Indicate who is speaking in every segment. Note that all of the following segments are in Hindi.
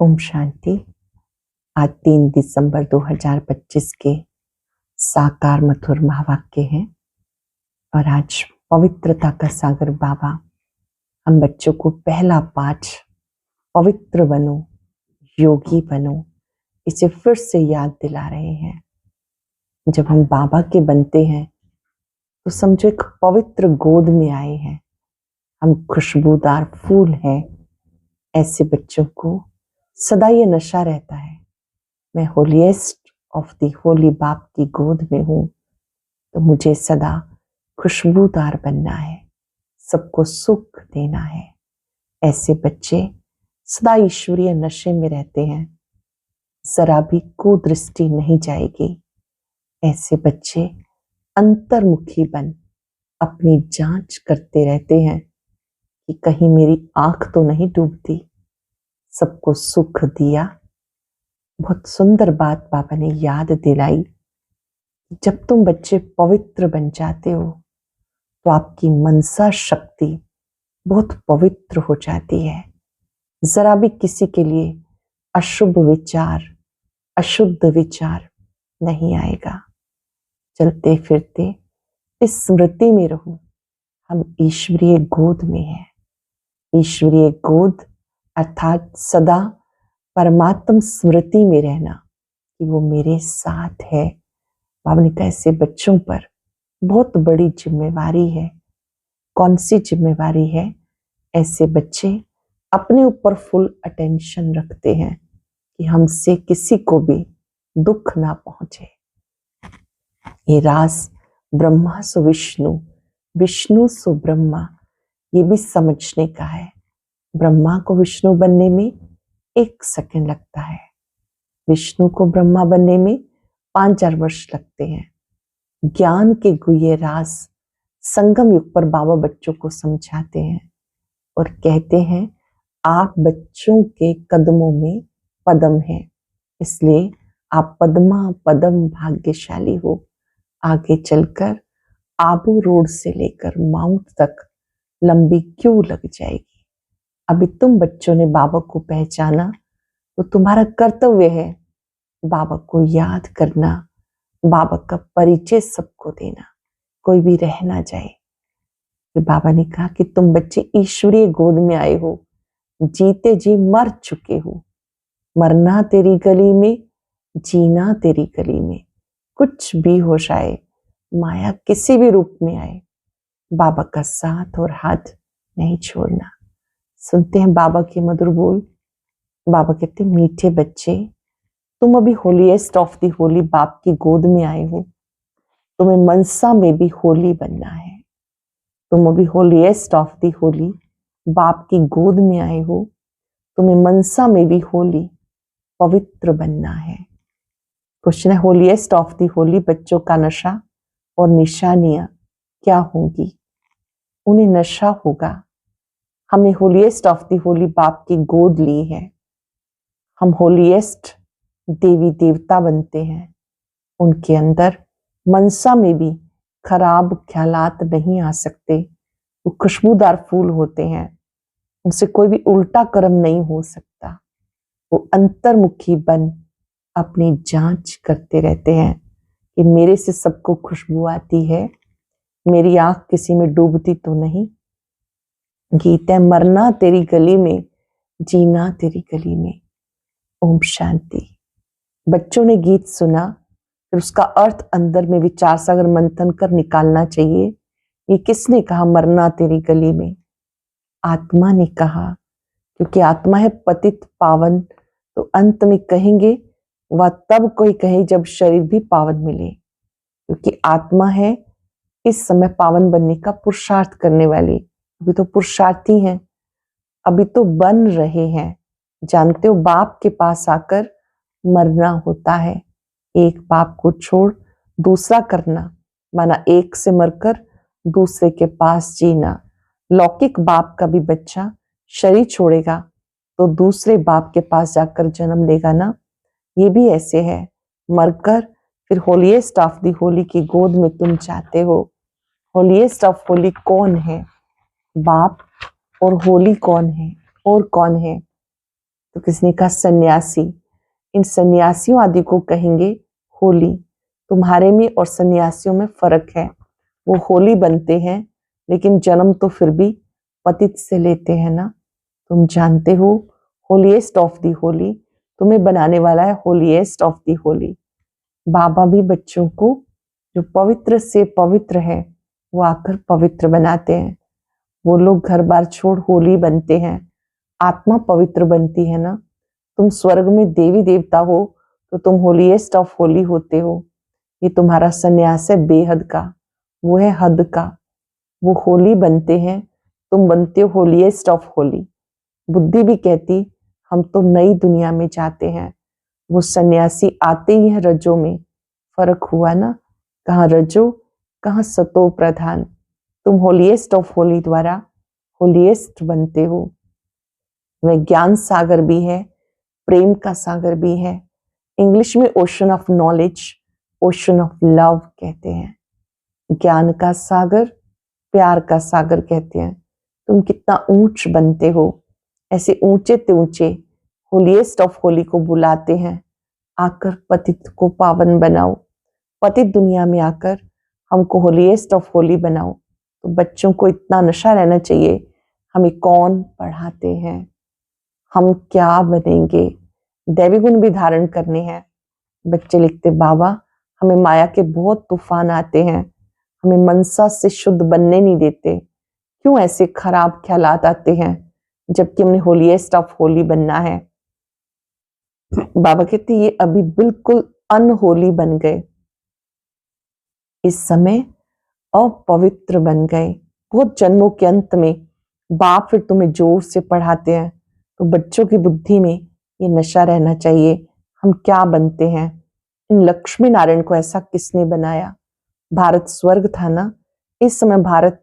Speaker 1: ओम शांति। आज 3 दिसंबर 2025 के साकार मधुर महावाक्य हैं और आज पवित्रता का सागर बाबा हम बच्चों को पहला पाठ पवित्र बनो, योगी बनो, इसे फिर से याद दिला रहे हैं। जब हम बाबा के बनते हैं तो समझो एक पवित्र गोद में आए हैं, हम खुशबूदार फूल हैं। ऐसे बच्चों को सदा ये नशा रहता है, मैं होलीएस्ट ऑफ द होली बाप की गोद में हूं, तो मुझे सदा खुशबूदार बनना है, सबको सुख देना है। ऐसे बच्चे सदा ईश्वरीय नशे में रहते हैं, जरा भी कुदृष्टि नहीं जाएगी। ऐसे बच्चे अंतर्मुखी बन अपनी जांच करते रहते हैं कि कहीं मेरी आंख तो नहीं डूबती, सबको सुख दिया। बहुत सुंदर बात बाबा ने याद दिलाई, जब तुम बच्चे पवित्र बन जाते हो तो आपकी मनसा शक्ति बहुत पवित्र हो जाती है। जरा भी किसी के लिए अशुभ विचार, अशुद्ध विचार नहीं आएगा। चलते फिरते इस स्मृति में रहो, हम ईश्वरीय गोद में हैं। ईश्वरीय गोद अर्थात सदा परमात्म स्मृति में रहना कि वो मेरे साथ है। बाबा ने कहा ऐसे बच्चों पर बहुत बड़ी जिम्मेवारी है। कौन सी जिम्मेवारी है? ऐसे बच्चे अपने ऊपर फुल अटेंशन रखते हैं कि हमसे किसी को भी दुख ना पहुंचे। ये रास ब्रह्मा सो विष्णु, विष्णु सो ब्रह्मा, ये भी समझने का है। ब्रह्मा को विष्णु बनने में 1 सेकंड लगता है, विष्णु को ब्रह्मा बनने में 5000 वर्ष लगते हैं। ज्ञान के गुह्य राज संगम युग पर बाबा बच्चों को समझाते हैं और कहते हैं आप बच्चों के कदमों में पदम है, इसलिए आप पद्मा पदम भाग्यशाली हो। आगे चलकर आबू रोड से लेकर माउंट तक लंबी क्यू लग जाएगी। अभी तुम बच्चों ने बाबा को पहचाना तो तुम्हारा कर्तव्य है बाबा को याद करना, बाबा का परिचय सबको देना, कोई भी रह ना जाए। तो बाबा ने कहा कि तुम बच्चे ईश्वरीय गोद में आए हो, जीते जी मर चुके हो। मरना तेरी गली में, जीना तेरी गली में। कुछ भी हो जाए, माया किसी भी रूप में आए, बाबा का साथ और हाथ नहीं छोड़ना। सुनते हैं बाबा के मधुर बोल। बाबा कहते मीठे बच्चे, तुम अभी होलीएस्ट ऑफ दी होली बाप की गोद में आए हो, तुम्हें मनसा में भी होली बनना है। तुम अभी होलीएस्ट ऑफ दी होली बाप की गोद में आए हो, तुम्हें मनसा में भी होली पवित्र बनना है। क्वेश्चन है होलीएस्ट ऑफ दी होली बच्चों का नशा और निशानियां क्या होंगी? उन्हें नशा होगा, हमने होलीएस्ट ऑफ दी होली बाप की गोद ली है, हम होलीएस्ट देवी देवता बनते हैं। उनके अंदर मनसा में भी खराब ख्यालात नहीं आ सकते। वो खुशबूदार फूल होते हैं, उनसे कोई भी उल्टा कर्म नहीं हो सकता। वो अंतर्मुखी बन अपनी जांच करते रहते हैं कि मेरे से सबको खुशबू आती है, मेरी आंख किसी में डूबती तो नहीं। गीत है मरना तेरी गली में, जीना तेरी गली में। ओम शांति। बच्चों ने गीत सुना, फिर उसका अर्थ अंदर में विचार सागर मंथन कर निकालना चाहिए। ये किसने कहा मरना तेरी गली में? आत्मा ने कहा, क्योंकि आत्मा है पतित पावन, तो अंत में कहेंगे वह तब कोई कहे जब शरीर भी पावन मिले, क्योंकि आत्मा है इस समय पावन बनने का पुरुषार्थ करने वाली। अभी तो पुरुषार्थी हैं, अभी तो बन रहे हैं। जानते हो बाप के पास आकर मरना होता है, एक बाप को छोड़ दूसरा करना, माना एक से मरकर दूसरे के पास जीना। लौकिक बाप का भी बच्चा शरीर छोड़ेगा तो दूसरे बाप के पास जाकर जन्म लेगा ना। ये भी ऐसे है, मरकर फिर होलीएस्ट ऑफ दी होली की गोद में तुम जाते हो। होलीएस्ट ऑफ होली कौन है? बाप। और होली कौन है? और कौन है? तो किसी ने कहा सन्यासी, इन सन्यासियों आदि को कहेंगे होली। तुम्हारे में और सन्यासियों में फर्क है, वो होली बनते हैं लेकिन जन्म तो फिर भी पतित से लेते हैं ना। तुम जानते हो होलीएस्ट ऑफ दी होली तुम्हें बनाने वाला है होलीएस्ट ऑफ दी होली। बाबा भी बच्चों को जो पवित्र से पवित्र है वो आकर पवित्र बनाते हैं। वो लोग घर बार छोड़ होली बनते हैं, आत्मा पवित्र बनती है ना। तुम स्वर्ग में देवी देवता हो तो तुम होलीएस्ट ऑफ होली होते हो। ये तुम्हारा संन्यास है बेहद का, वो है हद का। वो होली बनते हैं, तुम बनते हो होलीएस्ट ऑफ होली। बुद्धि भी कहती हम तो नई दुनिया में जाते हैं, वो सन्यासी आते ही हैं रजो में। फर्क हुआ ना, कहाँ रजो कहाँ सतो प्रधान। तुम होलीएस्ट ऑफ होली द्वारा होलीएस्ट बनते हो। वह ज्ञान सागर भी है, प्रेम का सागर भी है। इंग्लिश में ocean of knowledge, ocean of love कहते हैं। ज्ञान का सागर, प्यार का सागर कहते हैं। तुम कितना ऊंच बनते हो, ऐसे ऊंचे ते ऊंचे होलीएस्ट ऑफ होली को बुलाते हैं, आकर पतित को पावन बनाओ। पतित दुनिया में आकर हमको होलीएस्ट ऑफ होली बनाओ। तो बच्चों को इतना नशा रहना चाहिए, हमें कौन पढ़ाते हैं, हम क्या बनेंगे, दैवी गुण भी धारण करने हैं। बच्चे लिखते बाबा हमें माया के बहुत तूफान आते हैं, हमें मनसा से शुद्ध बनने नहीं देते, क्यों ऐसे खराब ख्यालात आते हैं जबकि हमने होलीएस्ट ऑफ होली बनना है। बाबा कहते ये अभी बिल्कुल अनहोली बन गए, इस समय अपवित्र बन गए। बहुत जन्मों के अंत में बाप फिर तुम्हें जोर से पढ़ाते हैं, तो बच्चों की बुद्धि में ये नशा रहना चाहिए, हम क्या बनते हैं। इन लक्ष्मी नारायण को ऐसा किसने बनाया। भारत स्वर्ग था ना, इस समय भारत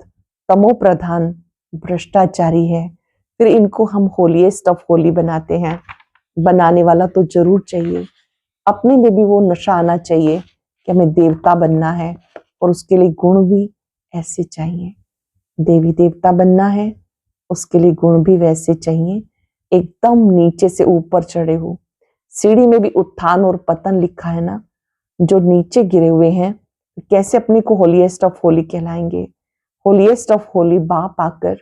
Speaker 1: तमो प्रधान भ्रष्टाचारी है, फिर इनको हम होलीएस्ट ऑफ होली बनाते हैं। बनाने वाला तो जरूर चाहिए, अपने में भी वो नशा आना चाहिए कि हमें देवता बनना है, और उसके लिए गुण भी ऐसे चाहिए। देवी देवता बनना है, उसके लिए गुण भी वैसे चाहिए, एकदम नीचे से ऊपर चढ़े हो। सीढ़ी में भी उत्थान और पतन लिखा है ना, जो नीचे गिरे हुए हैं कैसे अपने को होलीएस्ट ऑफ होली कहलाएंगे। होलीएस्ट ऑफ होली बाप आकर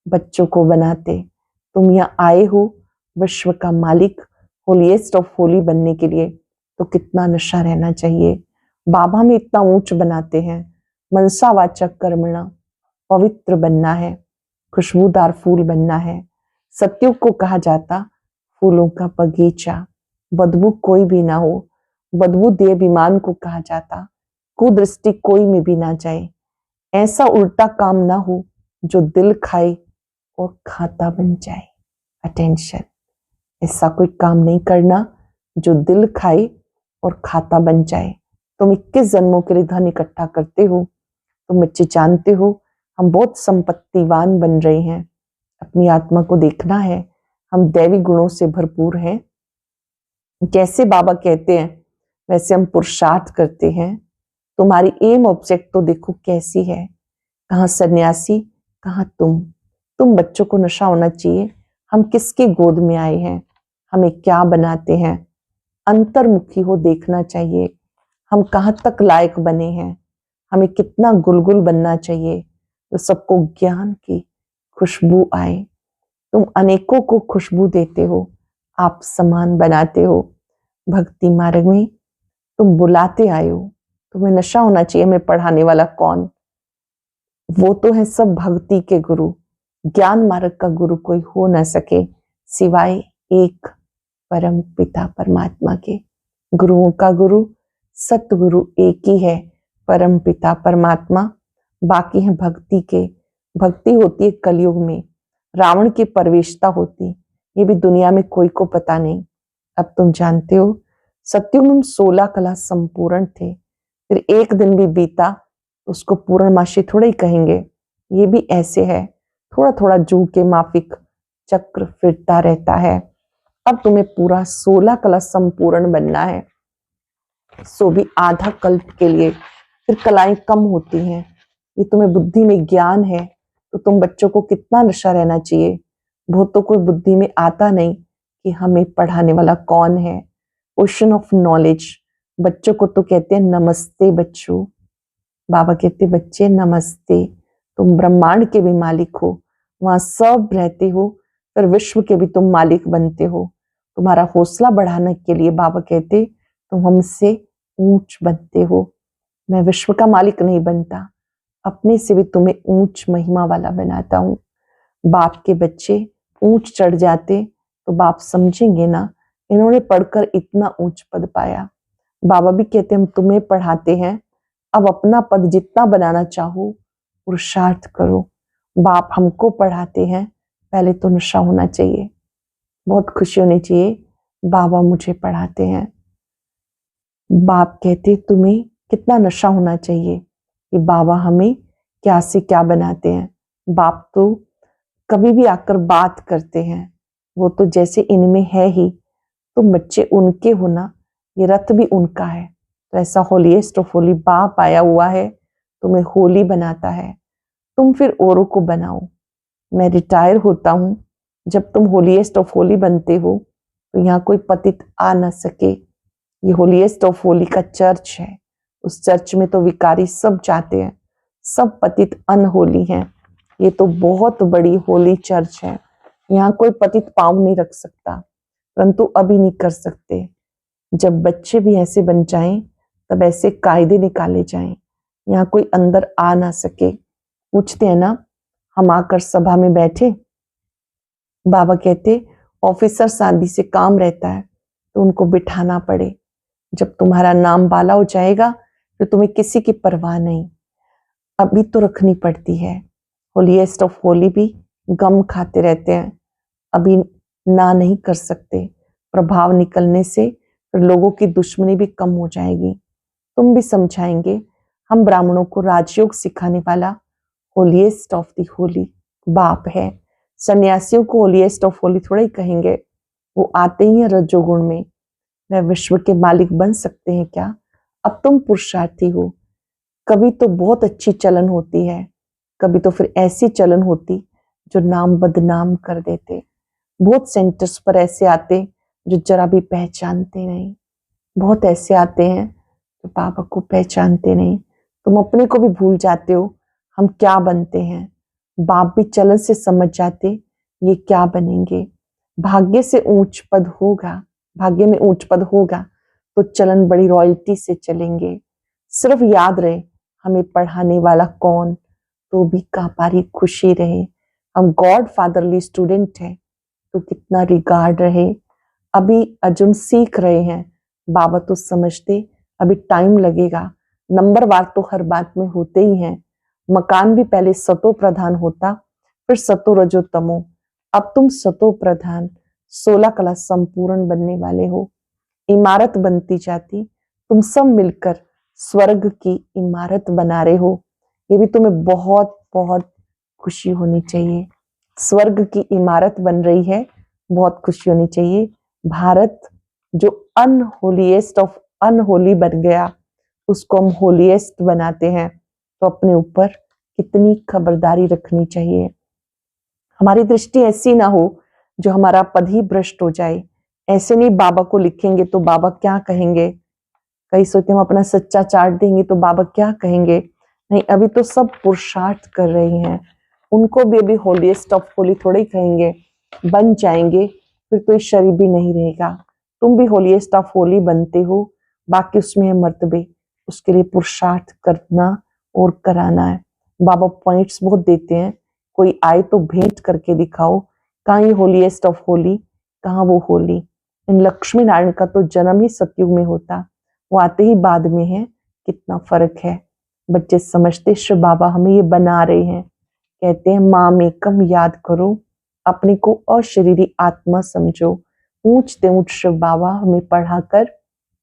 Speaker 1: बच्चों को बनाते। तुम यहाँ आए हो विश्व का मालिक होलीएस्ट ऑफ होली बनने के लिए, तो कितना नशा रहना चाहिए। बाबा में इतना ऊंच बनाते हैं, मनसावाचक कर्मणा, पवित्र बनना है, खुशबूदार फूल बनना है। सत्युग को कहा जाता फूलों का बगीचा, बदबू कोई भी ना हो। बदबू देहाभिमान को कहा जाता कुदृष्टि कोई में भी ना जाए। ऐसा उल्टा काम ना हो जो दिल खाए और खाता बन जाए। अटेंशन, ऐसा कोई काम नहीं करना जो दिल खाए और खाता बन जाए। तुम 21 जन्मों के लिए धन इकट्ठा करते हो, तुम बच्चे जानते हो हम बहुत संपत्तिवान बन रहे हैं। अपनी आत्मा को देखना है, हम दैवी गुणों से भरपूर हैं। जैसे बाबा कहते हैं वैसे हम पुरुषार्थ करते हैं। तुम्हारी एम ऑब्जेक्ट तो देखो कैसी है, कहाँ सन्यासी कहाँ तुम बच्चों को नशा होना चाहिए, हम किसके गोद में आए हैं, हमें क्या बनाते हैं। अंतर्मुखी हो देखना चाहिए, हम कहाँ तक लायक बने हैं, हमें कितना गुलगुल बनना चाहिए तो सबको ज्ञान की खुशबू आए। तुम अनेकों को खुशबू देते हो, आप समान बनाते हो। भक्ति मार्ग में तुम बुलाते आए हो, तुम्हें नशा होना चाहिए मैं पढ़ाने वाला कौन। वो तो है सब भक्ति के गुरु, ज्ञान मार्ग का गुरु कोई हो न सके सिवाय एक परम पिता परमात्मा के। गुरुओं का गुरु सतगुरु एक ही है, परम पिता परमात्मा, बाकी है भक्ति के। भक्ति होती है कलयुग में, रावण की प्रवेशता होती, ये भी दुनिया में कोई को पता नहीं। अब तुम जानते हो सत्युग में 16 कला संपूर्ण थे, फिर एक दिन भी बीता उसको पूर्णमासी थोड़ा ही कहेंगे। ये भी ऐसे है, थोड़ा थोड़ा जू के माफिक चक्र फिरता रहता है। अब तुम्हें पूरा 16 कला संपूर्ण बनना है, सो भी आधा कल्प के लिए, फिर कलाएं कम होती हैं। ये तुम्हें बुद्धि में ज्ञान है तो तुम बच्चों को कितना नशा रहना चाहिए। बहुतों को बुद्धि में आता नहीं कि हमें पढ़ाने वाला कौन है। क्वेश्चन ऑफ नॉलेज, बच्चों को तो कहते हैं नमस्ते बच्चों, बाबा कहते बच्चे नमस्ते, तुम ब्रह्मांड के भी मालिक हो, वहां सब रहते हो, फिर विश्व के भी तुम मालिक बनते हो। तुम्हारा हौसला बढ़ाने के लिए बाबा कहते तुम हमसे ऊंच बनते हो। मैं विश्व का मालिक नहीं बनता, अपने से भी तुम्हें ऊंच महिमा वाला बनाता हूँ। बाप के बच्चे ऊंच चढ़ जाते तो बाप समझेंगे ना, इन्होंने पढ़कर इतना ऊंच पद पाया। बाबा भी कहते हम तुम्हें पढ़ाते हैं, अब अपना पद जितना बनाना चाहो पुरुषार्थ करो। बाप हमको पढ़ाते हैं, पहले तो नशा होना चाहिए, बहुत खुशी होनी चाहिए बाबा मुझे पढ़ाते हैं। बाप कहते तुम्हें कितना नशा होना चाहिए कि बाबा हमें क्या से क्या बनाते हैं। बाप तो कभी भी आकर बात करते हैं, वो तो जैसे इनमें है ही, तुम बच्चे उनके हो ना, ये रथ भी उनका है। तो ऐसा होलीएस्ट ऑफ होली बाप आया हुआ है, तुम्हें होली बनाता है, तुम फिर औरों को बनाओ। मैं रिटायर होता हूं, जब तुम होलीएस्ट ऑफ होली बनते हो तो यहाँ कोई पतित आ ना सके। ये होलीएस्ट ऑफ होली का चर्च है, उस चर्च में तो विकारी सब जाते हैं, सब पतित अनहोली हैं। ये तो बहुत बड़ी होली चर्च है, यहाँ कोई पतित पाँव नहीं रख सकता, परंतु अभी नहीं कर सकते। जब बच्चे भी ऐसे बन जाएं तब ऐसे कायदे निकाले जाएं, यहाँ कोई अंदर आ ना सके। पूछते हैं ना, हम आकर सभा में बैठे, बाबा कहते ऑफिसर शादी से काम रहता है तो उनको बिठाना पड़े। जब तुम्हारा नाम बाला हो जाएगा तो तुम्हें किसी की परवाह नहीं, अभी तो रखनी पड़ती है। होलीएस्ट ऑफ होली भी गम खाते रहते हैं, अभी ना नहीं कर सकते। प्रभाव निकलने से फिर लोगों की दुश्मनी भी कम हो जाएगी। तुम भी समझाएंगे, हम ब्राह्मणों को राजयोग सिखाने वाला होलीएस्ट ऑफ दी होली बाप है। सन्यासियों को होलीएस्ट ऑफ होली थोड़ा ही कहेंगे, वो आते ही हैं रजोगुण में। वह विश्व के मालिक बन सकते हैं क्या? अब तुम पुरुषार्थी हो। कभी तो बहुत अच्छी चलन होती है, कभी तो फिर ऐसी चलन होती जो नाम बदनाम कर देते। बहुत सेंटर्स पर ऐसे आते जो जरा भी पहचानते नहीं, बहुत ऐसे आते हैं जो बाबा को पहचानते नहीं। तुम अपने को भी भूल जाते हो हम क्या बनते हैं। बाप भी चलन से समझ जाते ये क्या बनेंगे। भाग्य से ऊंच पद होगा, भाग्य में ऊंच पद होगा तो चलन बड़ी रॉयल्टी से चलेंगे। सिर्फ याद रहे हमें पढ़ाने वाला कौन, तो भी कापारी खुशी रहे। हम गॉड फादरली स्टूडेंट हैं तो कितना रिगार्ड रहे। अभी अर्जुन सीख रहे हैं, बाबा तो समझते अभी टाइम लगेगा। नंबरवार तो हर बात में होते ही हैं। मकान भी पहले सतो प्रधान होता, फिर सतो रजो तमो, अब तुम सतो प्रधान 16 कला संपूर्ण बनने वाले हो। इमारत बनती जाती, तुम सब मिलकर स्वर्ग की इमारत बना रहे हो। ये भी तुम्हें बहुत बहुत खुशी होनी चाहिए। स्वर्ग की इमारत बन रही है, बहुत खुशी होनी चाहिए। भारत जो अनहोलीएस्ट ऑफ अनहोली बन गया, उसको हम होलीएस्ट बनाते हैं, तो अपने ऊपर कितनी खबरदारी रखनी चाहिए। हमारी दृष्टि ऐसी ना हो जो हमारा पद ही भ्रष्ट हो जाए। ऐसे नहीं बाबा को लिखेंगे तो बाबा क्या कहेंगे। कई सोचते हम अपना सच्चा चार्ट देंगे तो बाबा क्या कहेंगे। नहीं, अभी तो सब पुरुषार्थ कर रहे हैं, उनको भी अभी होलीएस्ट ऑफ होली थोड़े ही कहेंगे, बन जाएंगे फिर तो इस शरीर भी नहीं रहेगा। तुम भी होलीएस्ट ऑफ होली बनते हो, बाकी उसमें है मर्तबे, उसके लिए पुरुषार्थ करना और कराना है। बाबा पॉइंट्स बहुत देते हैं, कोई आए तो भेंट करके दिखाओ, कहाँ ये होलीएस्ट ऑफ होली, कहाँ वो होली। इन लक्ष्मी नारायण का तो जन्म ही सतयुग में होता, वो आते ही बाद में है, कितना फर्क है। बच्चे समझते शिव बाबा हमें ये बना रहे हैं। कहते हैं माम एकम याद करो, अपने को अशरीरी आत्मा समझो। ऊंच से ऊंच शिव बाबा हमें पढ़ाकर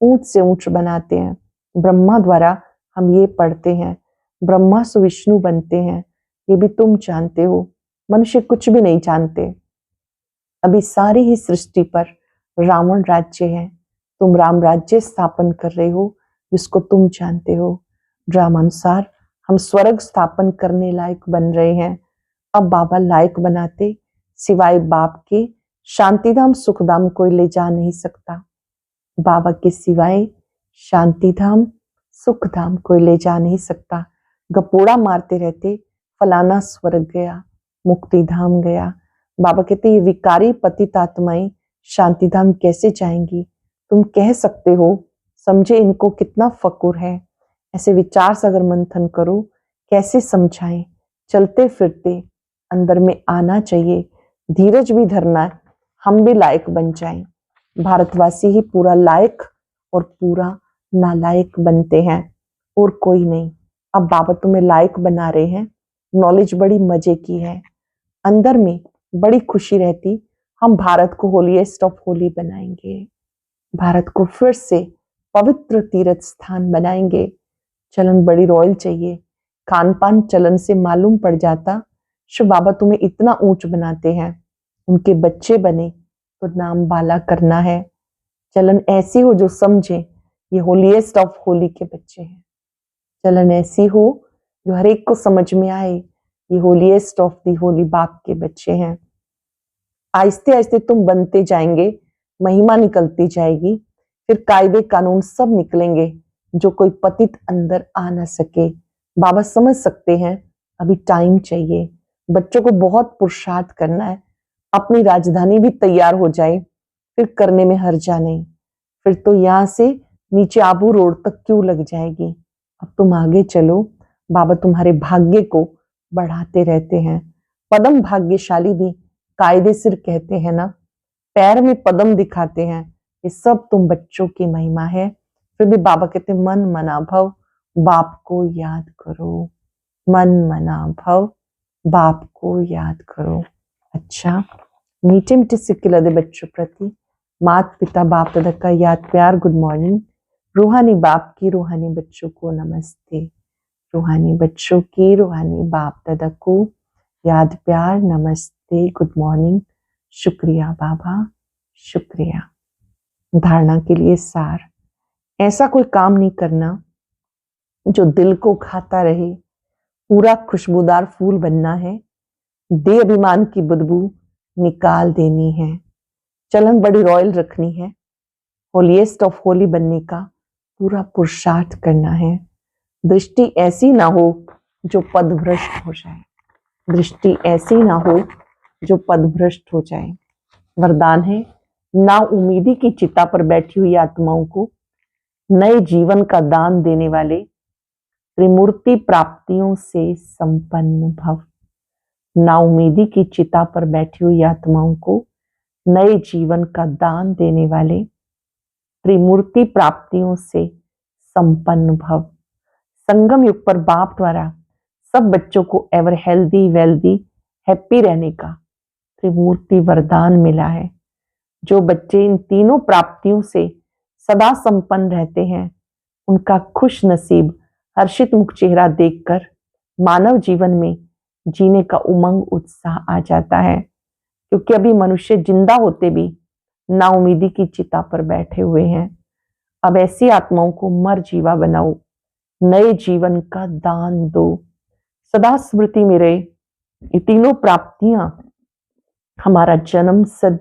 Speaker 1: ऊंच से ऊंच बनाते हैं। ब्रह्मा द्वारा हम ये पढ़ते हैं, ब्रह्मा से विष्णु बनते हैं, ये भी तुम जानते हो। मनुष्य कुछ भी नहीं जानते। अभी सारी ही सृष्टि पर रावण राज्य है, तुम राम राज्य स्थापन कर रहे हो, जिसको तुम जानते हो। ड्रामानुसार हम स्वर्ग स्थापन करने लायक बन रहे हैं। अब बाबा लायक बनाते, सिवाय बाप के शांतिधाम सुखधाम कोई ले जा नहीं सकता, बाबा के सिवाय शांतिधाम सुखधाम कोई ले जा नहीं सकता। गपोड़ा मारते रहते फलाना स्वर्ग गया, मुक्ति धाम गया। बाबा कहते ये विकारी पतित आत्माएं शांतिधाम कैसे जाएंगी? तुम कह सकते हो, समझे इनको कितना फकुर है। ऐसे विचार सागर मंथन करो, कैसे समझाएं। चलते फिरते अंदर में आना चाहिए, धीरज भी धरना है, हम भी लायक बन जाएं। भारतवासी ही पूरा लायक और पूरा नालायक बनते हैं और कोई नहीं। अब बाबा तुम्हें लायक बना रहे हैं, नॉलेज बड़ी मजे की है, अंदर में बड़ी खुशी रहती। हम भारत को होलीएस्ट ऑफ होली बनाएंगे, भारत को फिर से पवित्र तीर्थ स्थान बनाएंगे। चलन बड़ी रॉयल चाहिए, खान पान चलन से मालूम पड़ जाता। शिव बाबा तुम्हें इतना ऊंच बनाते हैं, उनके बच्चे बने तो नाम बाला करना है। चलन ऐसी हो जो समझे ये होलीएस्ट ऑफ होली के बच्चे हैं। चलन ऐसी हो जो हर एक को समझ में आए ये होलीएस्ट ऑफ दी होली बाप के बच्चे हैं। आहिस्ते आहिस्ते तुम बनते जाएंगे, महिमा निकलती जाएगी, फिर कायदे कानून सब निकलेंगे जो कोई पतित अंदर आ न सके। बाबा समझ सकते हैं अभी टाइम चाहिए, बच्चों को बहुत पुरुषार्थ करना है। अपनी राजधानी भी तैयार हो जाए फिर करने में हर्जा नहीं, फिर तो यहाँ से नीचे आबू रोड तक क्यों लग जाएगी। अब तुम आगे चलो, बाबा तुम्हारे भाग्य को बढ़ाते रहते हैं। पदम भाग्यशाली भी कायदे सिर कहते हैं ना, पैर में पदम दिखाते हैं, ये सब तुम बच्चों की महिमा है। फिर भी बाबा कहते मन मना भव बाप को याद करो, मन मना भव बाप को याद करो। अच्छा, मीठे मीठे सिक्के लदे बच्चों प्रति माता पिता बाप दादा का याद प्यार गुड मॉर्निंग। रूहानी बाप की रूहानी बच्चों को नमस्ते, रूहानी बच्चों की रूहानी बाप दादा को याद प्यार नमस्ते गुड मॉर्निंग। शुक्रिया बाबा, शुक्रिया। धारणा के लिए सार, ऐसा कोई काम नहीं करना जो दिल को खाता रहे, पूरा खुशबूदार फूल बनना है, दे अभिमान की बदबू निकाल देनी है। चलन बड़ी रॉयल रखनी है, होलीएस्ट ऑफ होली बनने का पूरा पुरुषार्थ करना है। दृष्टि ऐसी ना हो जो पदभ्रष्ट हो जाए, दृष्टि ऐसी ना हो जो पदभ्रष्ट हो जाए। वरदान है, ना उम्मीदी की चिता पर बैठी हुई आत्माओं को नए जीवन का दान देने वाले त्रिमूर्ति प्राप्तियों से संपन्न भव। ना उम्मीदी की चिता पर बैठी हुई आत्माओं को नए जीवन का दान देने वाले त्रिमूर्ति प्राप्तियों से संपन्न भव। संगम युग पर बाप द्वारा सब बच्चों को एवर हेल्दी वेल्दी हैप्पी रहने का त्रिमूर्ति वरदान मिला है। जो बच्चे इन तीनों प्राप्तियों से सदा संपन्न रहते हैं, उनका खुश नसीब हर्षित मुख चेहरा देखकर मानव जीवन में जीने का उमंग उत्साह आ जाता है। क्योंकि अभी मनुष्य जिंदा होते भी नाउमीदी की चिता पर बैठे हुए हैं। अब ऐसी आत्माओं को मर जीवा बनाओ, नए जीवन का दान दो। सदा स्मृति में रहे ये तीनों प्राप्तियां हमारा जन्म सिद्ध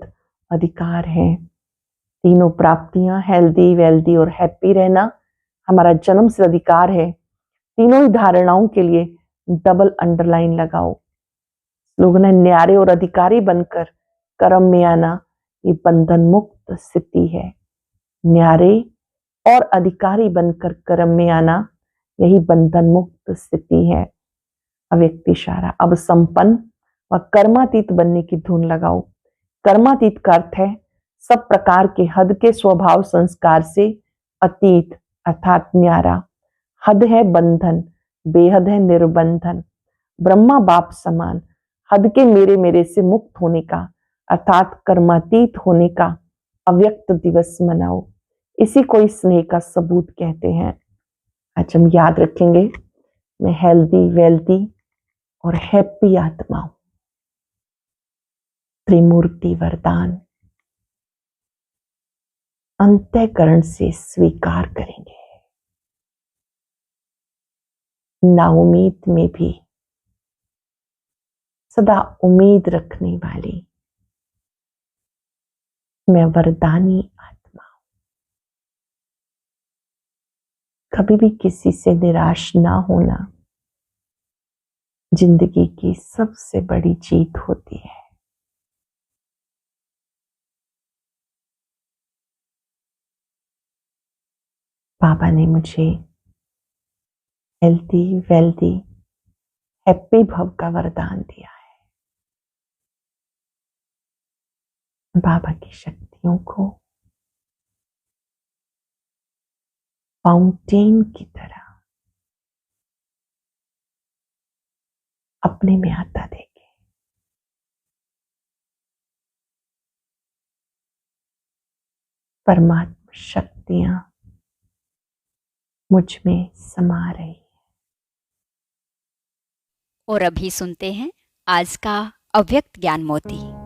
Speaker 1: अधिकार है। तीनों प्राप्तियां हेल्दी वेल्दी और हैप्पी रहना हमारा जन्म सिद्ध अधिकार है। तीनों ही धारणाओं के लिए डबल अंडरलाइन लगाओ। लोगों ने न्यारे और अधिकारी बनकर कर्म में आना ये बंधन मुक्त स्थिति है। न्यारे और अधिकारी बनकर कर्म में आना यही बंधन मुक्त स्थिति है। अव्यक्त इशारा, अब संपन्न व कर्मातीत बनने की धुन लगाओ। कर्मातीत का अर्थ है सब प्रकार के हद के स्वभाव संस्कार से अतीत अर्थात न्यारा। हद है बंधन, बेहद है निर्बंधन। ब्रह्मा बाप समान हद के मेरे से मुक्त होने का अर्थात कर्मातीत होने का अव्यक्त दिवस मनाओ। इसी को इस स्नेह का सबूत कहते हैं। आज हम याद रखेंगे, मैं हेल्दी वेल्दी और हैप्पी आत्मा हूं। त्रिमूर्ति वरदान अंतःकरण से स्वीकार करेंगे। नाउमीद में भी सदा उम्मीद रखने वाली मैं वरदानी आत्मा हूं। कभी भी किसी से निराश ना होना जिंदगी की सबसे बड़ी जीत होती है। बाबा ने मुझे हेल्दी, वेल्दी, हैप्पी भव का वरदान दिया है। बाबा की शक्तियों को फाउंटेन की तरह अपने में आता देखे। परमात्मा शक्तियां मुझ में समा रही।
Speaker 2: और अभी सुनते हैं आज का अव्यक्त ज्ञान मोती।